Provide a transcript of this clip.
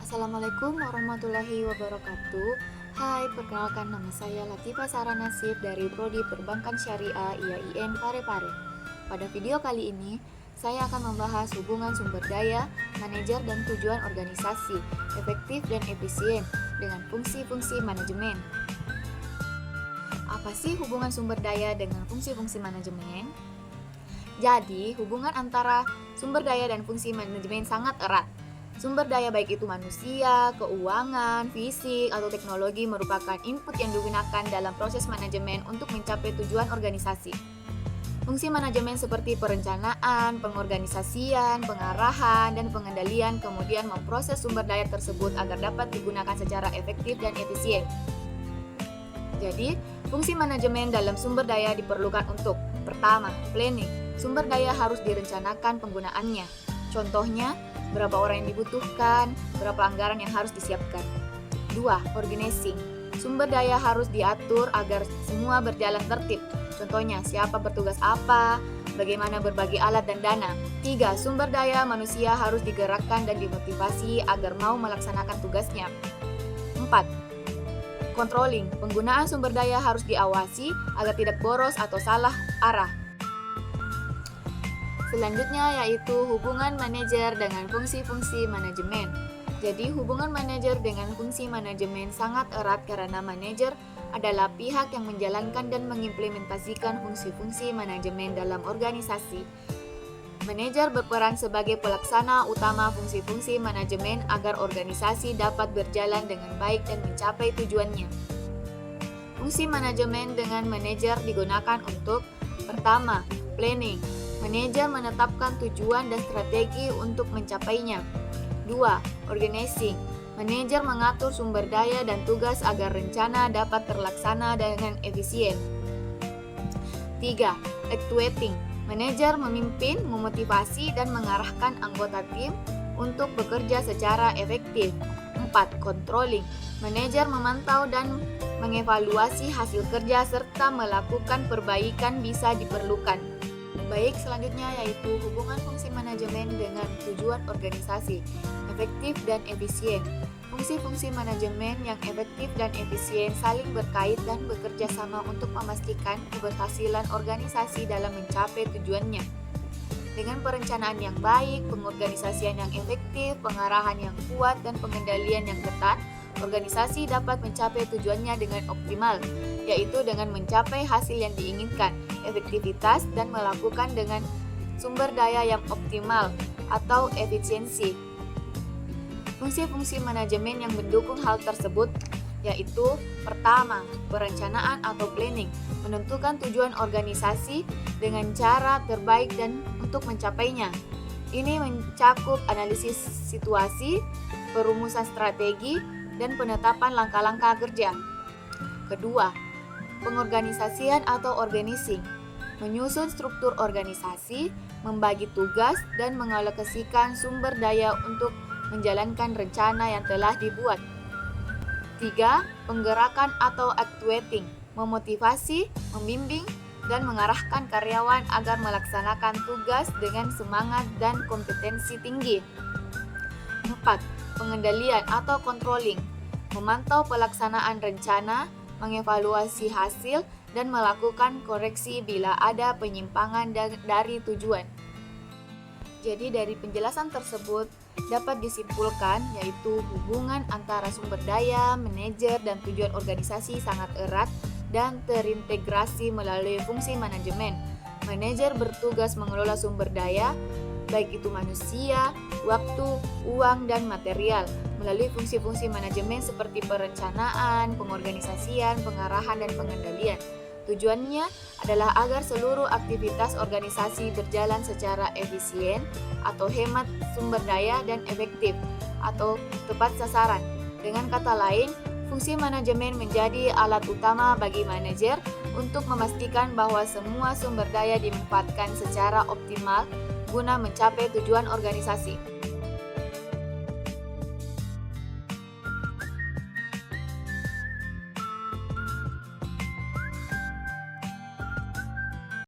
Assalamualaikum warahmatullahi wabarakatuh. Hai, perkenalkan nama saya Latifah Sara Nasib dari Prodi Perbankan Syariah IAIN Parepare. Pada video kali ini, saya akan membahas hubungan sumber daya, manajer dan tujuan organisasi, efektif dan efisien dengan fungsi-fungsi manajemen. Apa sih hubungan sumber daya dengan fungsi-fungsi manajemen? Jadi, hubungan antara sumber daya dan fungsi manajemen sangat erat. Sumber daya baik itu manusia, keuangan, fisik, atau teknologi merupakan input yang digunakan dalam proses manajemen untuk mencapai tujuan organisasi. Fungsi manajemen seperti perencanaan, pengorganisasian, pengarahan, dan pengendalian kemudian memproses sumber daya tersebut agar dapat digunakan secara efektif dan efisien. Jadi, fungsi manajemen dalam sumber daya diperlukan untuk: pertama, planning. Sumber daya harus direncanakan penggunaannya. Contohnya, berapa orang yang dibutuhkan, berapa anggaran yang harus disiapkan. 2. Organizing. Sumber daya harus diatur agar semua berjalan tertib. Contohnya, siapa bertugas apa, bagaimana berbagi alat dan dana. 3. Sumber daya manusia harus digerakkan dan dimotivasi agar mau melaksanakan tugasnya. 4. Controlling. Penggunaan sumber daya harus diawasi agar tidak boros atau salah arah. Selanjutnya yaitu hubungan manajer dengan fungsi-fungsi manajemen. Jadi hubungan manajer dengan fungsi manajemen sangat erat karena manajer adalah pihak yang menjalankan dan mengimplementasikan fungsi-fungsi manajemen dalam organisasi. Manajer berperan sebagai pelaksana utama fungsi-fungsi manajemen agar organisasi dapat berjalan dengan baik dan mencapai tujuannya. Fungsi manajemen dengan manajer digunakan untuk: pertama, planning. Manajer menetapkan tujuan dan strategi untuk mencapainya. 2. Organizing. Manajer mengatur sumber daya dan tugas agar rencana dapat terlaksana dengan efisien. 3. Actuating. Manajer memimpin, memotivasi, dan mengarahkan anggota tim untuk bekerja secara efektif. 4. Controlling. Manajer memantau dan mengevaluasi hasil kerja serta melakukan perbaikan bisa diperlukan. Baik, selanjutnya yaitu hubungan fungsi manajemen dengan tujuan organisasi, efektif dan efisien. Fungsi-fungsi manajemen yang efektif dan efisien saling berkait dan bekerja sama untuk memastikan keberhasilan organisasi dalam mencapai tujuannya. Dengan perencanaan yang baik, pengorganisasian yang efektif, pengarahan yang kuat, dan pengendalian yang ketat, organisasi dapat mencapai tujuannya dengan optimal, yaitu dengan mencapai hasil yang diinginkan, efektivitas, dan melakukan dengan sumber daya yang optimal atau efisiensi. Fungsi-fungsi manajemen yang mendukung hal tersebut yaitu: pertama, perencanaan atau planning, menentukan tujuan organisasi dengan cara terbaik dan untuk mencapainya. Ini mencakup analisis situasi, perumusan strategi, dan penetapan langkah-langkah kerja. Kedua, pengorganisasian atau organizing, menyusun struktur organisasi, membagi tugas, dan mengalokasikan sumber daya untuk menjalankan rencana yang telah dibuat. 3. Penggerakan atau actuating, memotivasi, membimbing, dan mengarahkan karyawan agar melaksanakan tugas dengan semangat dan kompetensi tinggi. 4. Pengendalian atau controlling, memantau pelaksanaan rencana, mengevaluasi hasil, dan melakukan koreksi bila ada penyimpangan dari tujuan. Jadi dari penjelasan tersebut dapat disimpulkan yaitu hubungan antara sumber daya, manajer, dan tujuan organisasi sangat erat dan terintegrasi melalui fungsi manajemen. Manajer bertugas mengelola sumber daya, baik itu manusia, waktu, uang, dan material, melalui fungsi-fungsi manajemen seperti perencanaan, pengorganisasian, pengarahan, dan pengendalian. Tujuannya adalah agar seluruh aktivitas organisasi berjalan secara efisien atau hemat sumber daya dan efektif atau tepat sasaran. Dengan kata lain, fungsi manajemen menjadi alat utama bagi manajer untuk memastikan bahwa semua sumber daya dimanfaatkan secara optimal guna mencapai tujuan organisasi.